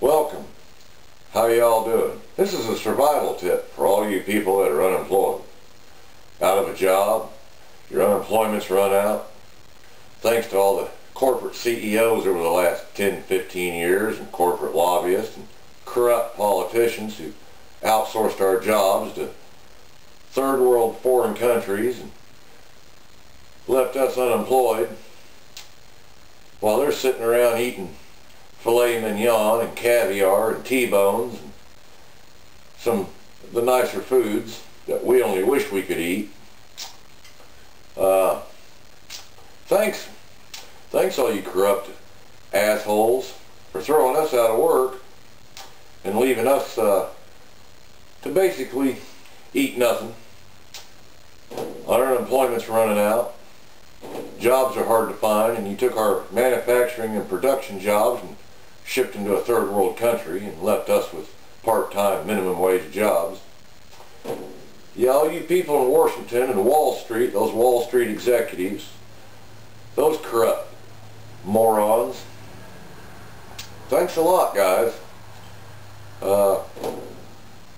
Welcome. How y'all doing? This is a survival tip for all you people that are unemployed. Out of a job, your unemployment's run out. Thanks to all the corporate CEOs over the last 10, 15 years, and corporate lobbyists and corrupt politicians who outsourced our jobs to third world foreign countries and left us unemployed while they're sitting around eating filet mignon and caviar and T-bones and some of the nicer foods that we only wish we could eat. Thanks all you corrupt assholes for throwing us out of work and leaving us to basically eat nothing. Our unemployment's running out. Jobs are hard to find, and you took our manufacturing and production jobs and shipped them to a third world country and left us with part-time minimum wage jobs. Yeah, all you people in Washington and Wall Street, those Wall Street executives, those corrupt morons, thanks a lot, guys. Y'all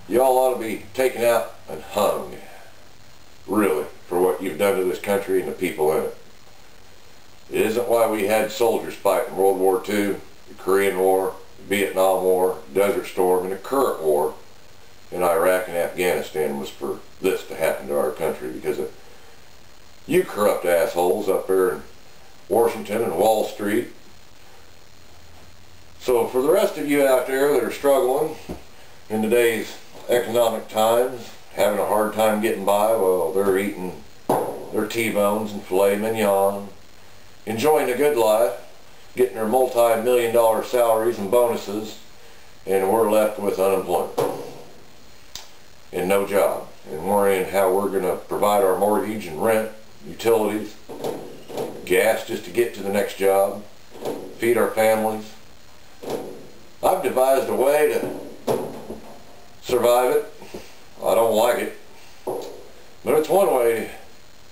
ought to be taken out and hung, really, for what you've done to this country and the people in it. It isn't why we had soldiers fight in World War II, the Korean War, the Vietnam War, Desert Storm, and the current war in Iraq and Afghanistan was for this to happen to our country because of you corrupt assholes up there in Washington and Wall Street. So for the rest of you out there that are struggling in today's economic times, having a hard time getting by while they're eating their T-bones and filet mignon, enjoying a good life, getting their multi-million-dollar salaries and bonuses, and we're left with unemployment and no job, and worrying how we're going to provide our mortgage and rent, utilities, gas just to get to the next job, feed our families. I've devised a way to survive it. I don't like it, but it's one way to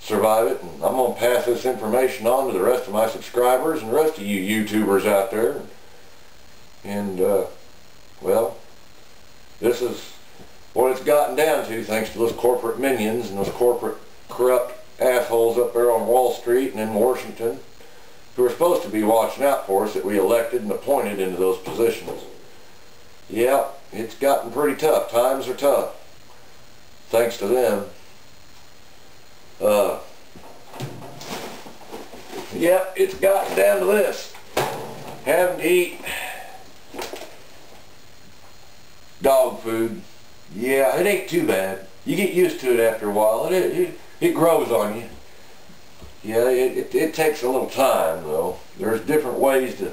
survive it, and I'm going to pass this information on to the rest of my subscribers and the rest of you YouTubers out there. And well, this is what it's gotten down to, thanks to those corporate minions and those corporate corrupt assholes up there on Wall Street and in Washington who are supposed to be watching out for us that we elected and appointed into those positions. Yeah, it's gotten pretty tough. Times are tough. Thanks to them. Yeah, it's gotten down to this. Having to eat dog food. Yeah, it ain't too bad. You get used to it after a while. It grows on you. Yeah, it takes a little time though. There's different ways to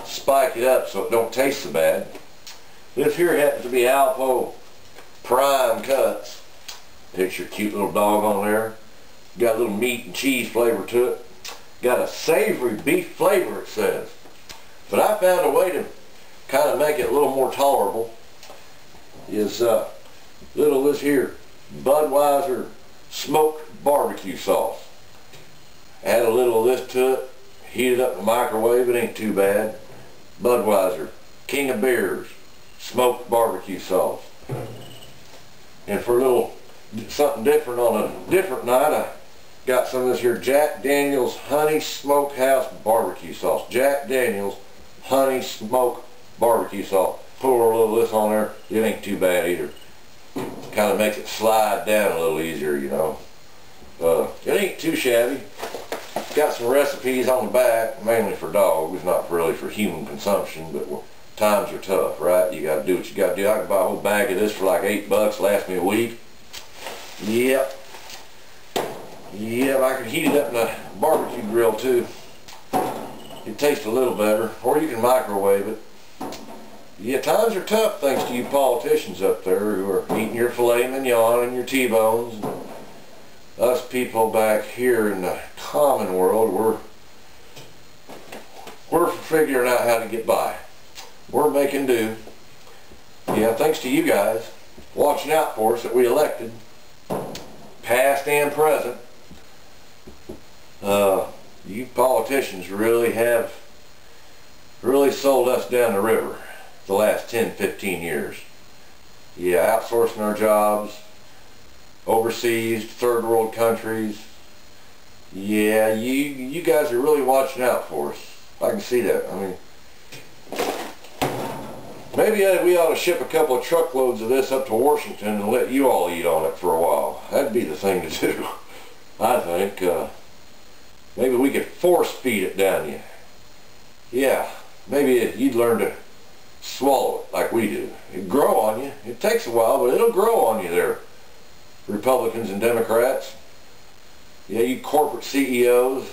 spike it up so it don't taste so bad. This here happens to be Alpo Prime Cuts. Picture a cute little dog on there. Got a little meat and cheese flavor to it. Got a savory beef flavor, it says. But I found a way to kind of make it a little more tolerable. Is little this here Budweiser smoked barbecue sauce. Add a little of this to it. Heat it up in the microwave. It ain't too bad. Budweiser King of Beers smoked barbecue sauce. And for a little something different on a different night, I got some of this here Jack Daniel's Honey Smokehouse barbecue sauce. Jack Daniel's Honey Smoke barbecue sauce. Pour a little of this on there. It ain't too bad either. Kind of makes it slide down a little easier, you know. It ain't too shabby. Got some recipes on the back, mainly for dogs, not really for human consumption, but times are tough, right? You gotta do what you gotta do. I can buy a whole bag of this for like $8, last me a week. Yep. Yep, I can heat it up in a barbecue grill too. It tastes a little better, or you can microwave it. Yeah, times are tough thanks to you politicians up there who are eating your filet mignon and your T-bones. Us people back here in the common world, we're figuring out how to get by. We're making do. Yeah, thanks to you guys watching out for us that we elected, passed past and present. You politicians really have sold us down the river the last 10, 15 years. Yeah, outsourcing our jobs overseas, third world countries. Yeah, you guys are really watching out for us. I can see that. I mean, maybe we ought to ship a couple of truckloads of this up to Washington and let you all eat on it for a while. That'd be the thing to do, I think. Maybe we could force feed it down you. Yeah, maybe you'd learn to swallow it like we do. It'd grow on you. It takes a while, but it'll grow on you there, Republicans and Democrats. Yeah, you corporate CEOs.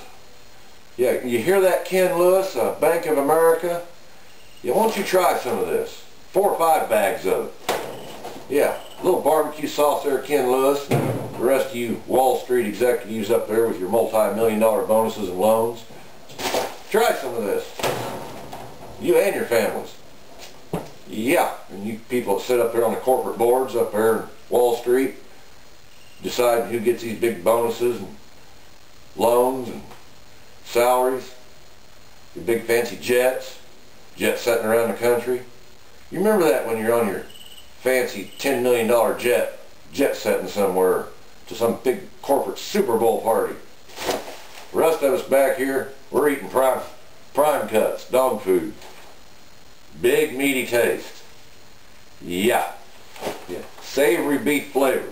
Yeah, you hear that, Ken Lewis, Bank of America? Yeah, why don't you try some of this? 4 or 5 bags of it. Yeah, a little barbecue sauce there, Ken Lewis. The rest of you Wall Street executives up there with your multi-million-dollar bonuses and loans. Try some of this. You and your families. Yeah, and you people that sit up there on the corporate boards up there in Wall Street, deciding who gets these big bonuses and loans and salaries, your big fancy jets setting around the country. You remember that when you're on your fancy $10 million jet setting somewhere to some big corporate Super Bowl party. The rest of us back here, we're eating prime cuts, dog food. Big meaty taste. Yeah. Savory beef flavor.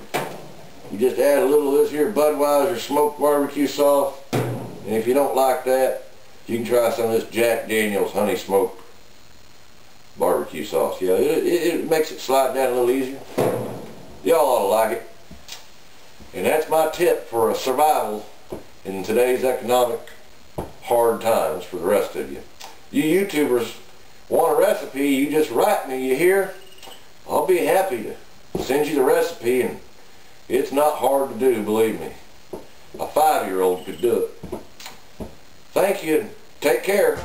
You just add a little of this here Budweiser smoked barbecue sauce, and if you don't like that, you can try some of this Jack Daniel's honey smoked barbecue sauce. Yeah, it makes it slide down a little easier. Y'all ought to like it. And that's my tip for survival in today's economic hard times for the rest of you. You YouTubers want a recipe, you just write me, you hear? I'll be happy to send you the recipe, and it's not hard to do, believe me. A 5-year-old could do it. Thank you, and take care.